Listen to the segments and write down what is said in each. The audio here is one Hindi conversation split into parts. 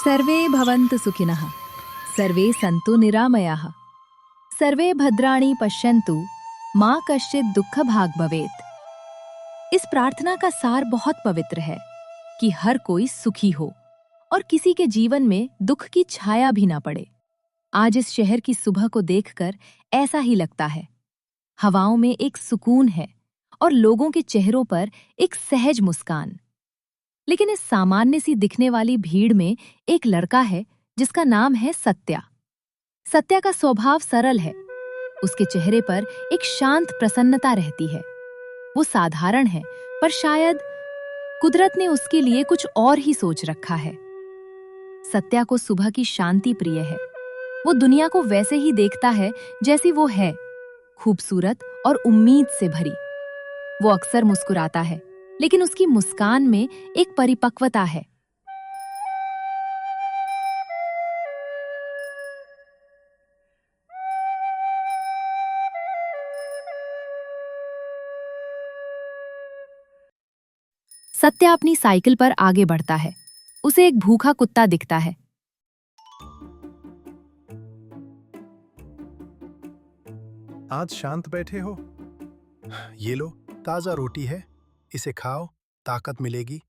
सर्वे भवन्तु सुखिनः, सर्वे सन्तु निरामयाः, सर्वे भद्राणि पश्यन्तु, माँ कश्चित् दुःखभाग् भवेत्। इस प्रार्थना का सार बहुत पवित्र है कि हर कोई सुखी हो और किसी के जीवन में दुख की छाया भी ना पड़े। आज इस शहर की सुबह को देखकर ऐसा ही लगता है। हवाओं में एक सुकून है और लोगों के चेहरों पर एक सहज मुस्कान। लेकिन इस सामान्य सी दिखने वाली भीड़ में एक लड़का है जिसका नाम है सत्या। सत्या का स्वभाव सरल है। उसके चेहरे पर एक शांत प्रसन्नता रहती है। वो साधारण है, पर शायद कुदरत ने उसके लिए कुछ और ही सोच रखा है। सत्या को सुबह की शांति प्रिय है। वो दुनिया को वैसे ही देखता है जैसी वो है, खूबसूरत और उम्मीद से भरी। वो अक्सर मुस्कुराता है, लेकिन उसकी मुस्कान में एक परिपक्वता है। सत्या अपनी साइकिल पर आगे बढ़ता है। उसे एक भूखा कुत्ता दिखता है। आज शांत बैठे हो? ये लो, ताजा रोटी है, इसे खाओ, ताकत मिलेगी।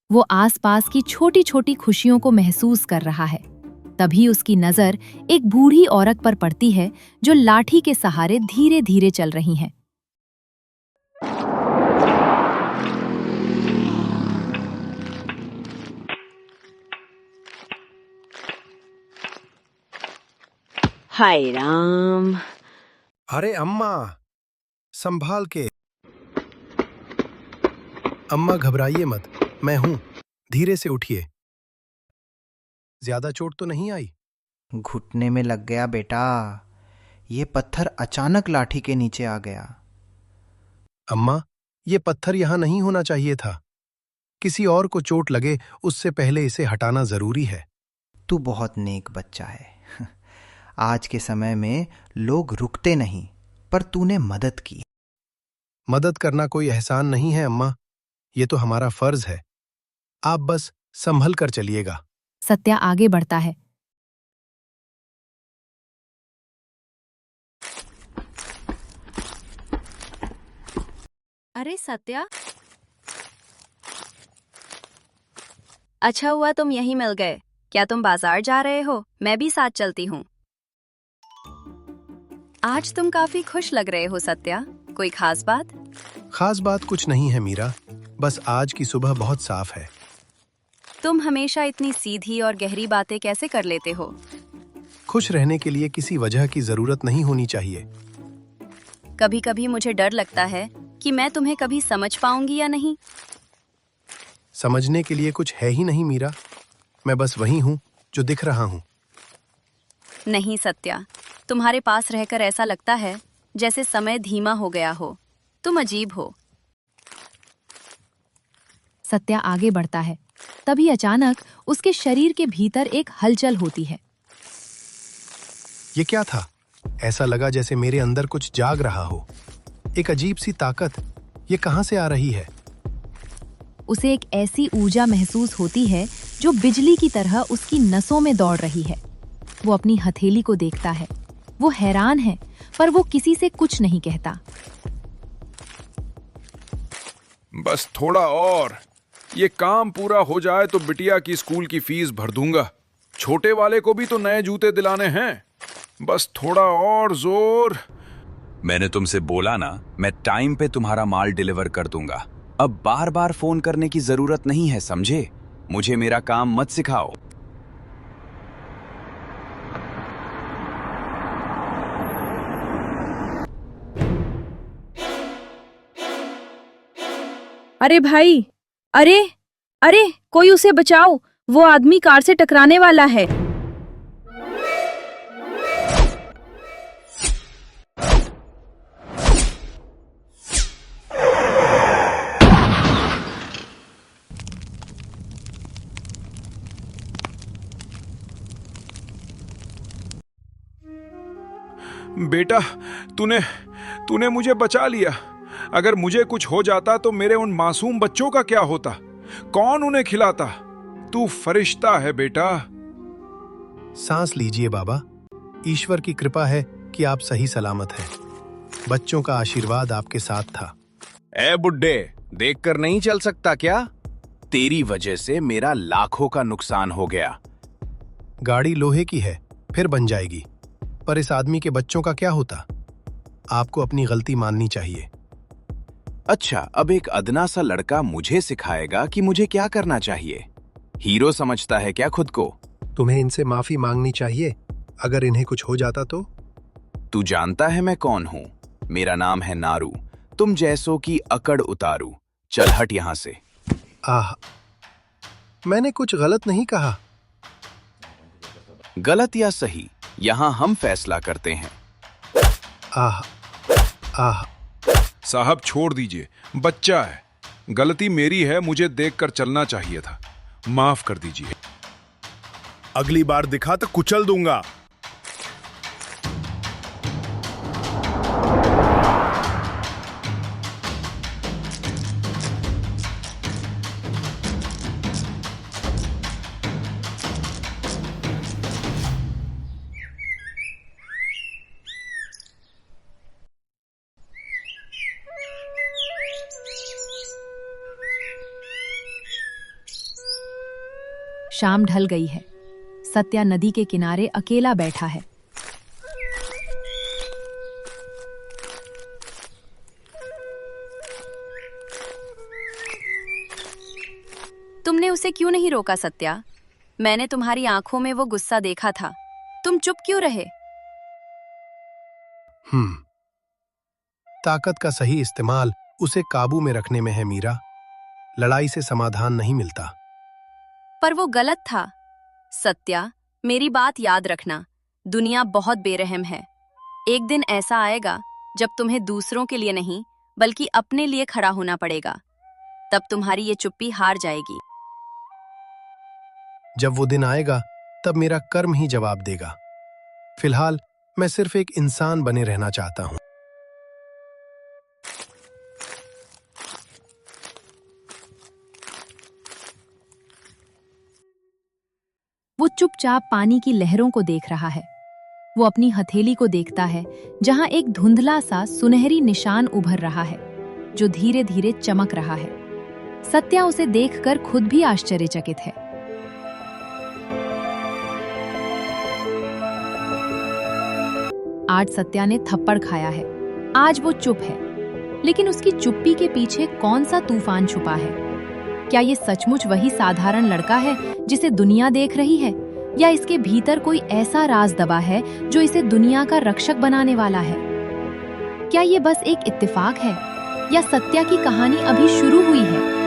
वो आसपास की छोटी छोटी खुशियों को महसूस कर रहा है। तभी उसकी नजर एक बूढ़ी औरत पर पड़ती है जो लाठी के सहारे धीरे धीरे चल रही हैं। हाय राम। अरे अम्मा, संभाल के। अम्मा घबराइए मत, मैं हूं, धीरे से उठिए। ज्यादा चोट तो नहीं आई? घुटने में लग गया बेटा। ये पत्थर अचानक लाठी के नीचे आ गया। अम्मा, ये पत्थर यहां नहीं होना चाहिए था। किसी और को चोट लगे उससे पहले इसे हटाना जरूरी है। तू बहुत नेक बच्चा है। आज के समय में लोग रुकते नहीं, पर तूने मदद की। मदद करना कोई एहसान नहीं है अम्मा, ये तो हमारा फर्ज है। आप बस संभल कर चलिएगा। सत्या आगे बढ़ता है। अरे सत्या, अच्छा हुआ तुम यहीं मिल गए। क्या तुम बाजार जा रहे हो? मैं भी साथ चलती हूँ। आज तुम काफी खुश लग रहे हो सत्या, कोई खास बात? खास बात कुछ नहीं है मीरा, बस आज की सुबह बहुत साफ है। तुम हमेशा इतनी सीधी और गहरी बातें कैसे कर लेते हो? खुश रहने के लिए किसी वजह की जरूरत नहीं होनी चाहिए। कभी कभी मुझे डर लगता है कि मैं तुम्हें कभी समझ पाऊंगी या नहीं। समझने के लिए कुछ है ही नहीं मीरा, मैं बस वही हूँ जो दिख रहा हूँ। नहीं सत्या, तुम्हारे पास रहकर ऐसा लगता है जैसे समय धीमा हो गया हो। तुम अजीब हो। सत्या आगे बढ़ता है। तभी अचानक उसके शरीर के भीतर एक हलचल होती है। ये क्या था? ऐसा लगा जैसे मेरे अंदर कुछ जाग रहा हो। एक अजीब सी ताकत, ये कहाँ से आ रही है? उसे एक ऐसी ऊर्जा महसूस होती है जो बिजली की तरह उसकी नसों में दौड़ रही है। वो अपनी हथेली को देखता है। वो हैरान है, पर वो किसी से कुछ नहीं कहता। बस थोड़ा और, ये काम पूरा हो जाए तो बिटिया की स्कूल की फीस भर दूंगा। छोटे वाले को भी तो नए जूते दिलाने हैं। बस थोड़ा और जोर। मैंने तुमसे बोला ना, मैं टाइम पे तुम्हारा माल डिलीवर कर दूंगा। अब बार बार फोन करने की जरूरत नहीं है, समझे? मुझे मेरा काम मत सिखाओ। अरे भाई, अरे अरे कोई उसे बचाओ, वो आदमी कार से टकराने वाला है। बेटा, तूने मुझे बचा लिया। अगर मुझे कुछ हो जाता तो मेरे उन मासूम बच्चों का क्या होता? कौन उन्हें खिलाता? तू फरिश्ता है बेटा। सांस लीजिए बाबा। ईश्वर की कृपा है कि आप सही सलामत हैं। बच्चों का आशीर्वाद आपके साथ था। ए बुड्ढे, देखकर नहीं चल सकता क्या? तेरी वजह से मेरा लाखों का नुकसान हो गया। गाड़ी लोहे की है, फिर बन जाएगी। पर इस आदमी के बच्चों का क्या होता? आपको अपनी गलती माननी चाहिए। अच्छा, अब एक अदना सा लड़का मुझे सिखाएगा कि मुझे क्या करना चाहिए। हीरो समझता है क्या खुद को? तुम्हें इनसे माफी मांगनी चाहिए अगर इन्हें कुछ हो जाता तो। तू जानता है मैं कौन हूं? मेरा नाम है नारू। तुम जैसों की अकड़ उतारू। चल हट यहां से। आह, मैंने कुछ गलत नहीं कहा। गलत या सही, यहां हम फैसला करते हैं। आह आह, साहब छोड़ दीजिए, बच्चा है। गलती मेरी है, मुझे देखकर चलना चाहिए था। माफ कर दीजिए। अगली बार दिखा तो कुचल दूंगा। शाम ढल गई है। सत्या नदी के किनारे अकेला बैठा है। तुमने उसे क्यों नहीं रोका सत्या? मैंने तुम्हारी आंखों में वो गुस्सा देखा था। तुम चुप क्यों रहे? ताकत का सही इस्तेमाल उसे काबू में रखने में है मीरा। लड़ाई से समाधान नहीं मिलता। पर वो गलत था। सत्या, मेरी बात याद रखना। दुनिया बहुत बेरहम है। एक दिन ऐसा आएगा जब तुम्हें दूसरों के लिए नहीं बल्कि अपने लिए खड़ा होना पड़ेगा। तब तुम्हारी ये चुप्पी हार जाएगी। जब वो दिन आएगा तब मेरा कर्म ही जवाब देगा। फिलहाल मैं सिर्फ एक इंसान बने रहना चाहता हूं। वो चुपचाप पानी की लहरों को देख रहा है। वो अपनी हथेली को देखता है जहां एक धुंधला सा सुनहरी निशान उभर रहा है जो धीरे धीरे चमक रहा है। सत्या उसे देखकर खुद भी आश्चर्यचकित है। आज सत्या ने थप्पड़ खाया है। आज वो चुप है, लेकिन उसकी चुप्पी के पीछे कौन सा तूफान छुपा है? क्या ये सचमुच वही साधारण लड़का है जिसे दुनिया देख रही है, या इसके भीतर कोई ऐसा राज दबा है जो इसे दुनिया का रक्षक बनाने वाला है? क्या ये बस एक इत्तेफाक है या सत्या की कहानी अभी शुरू हुई है?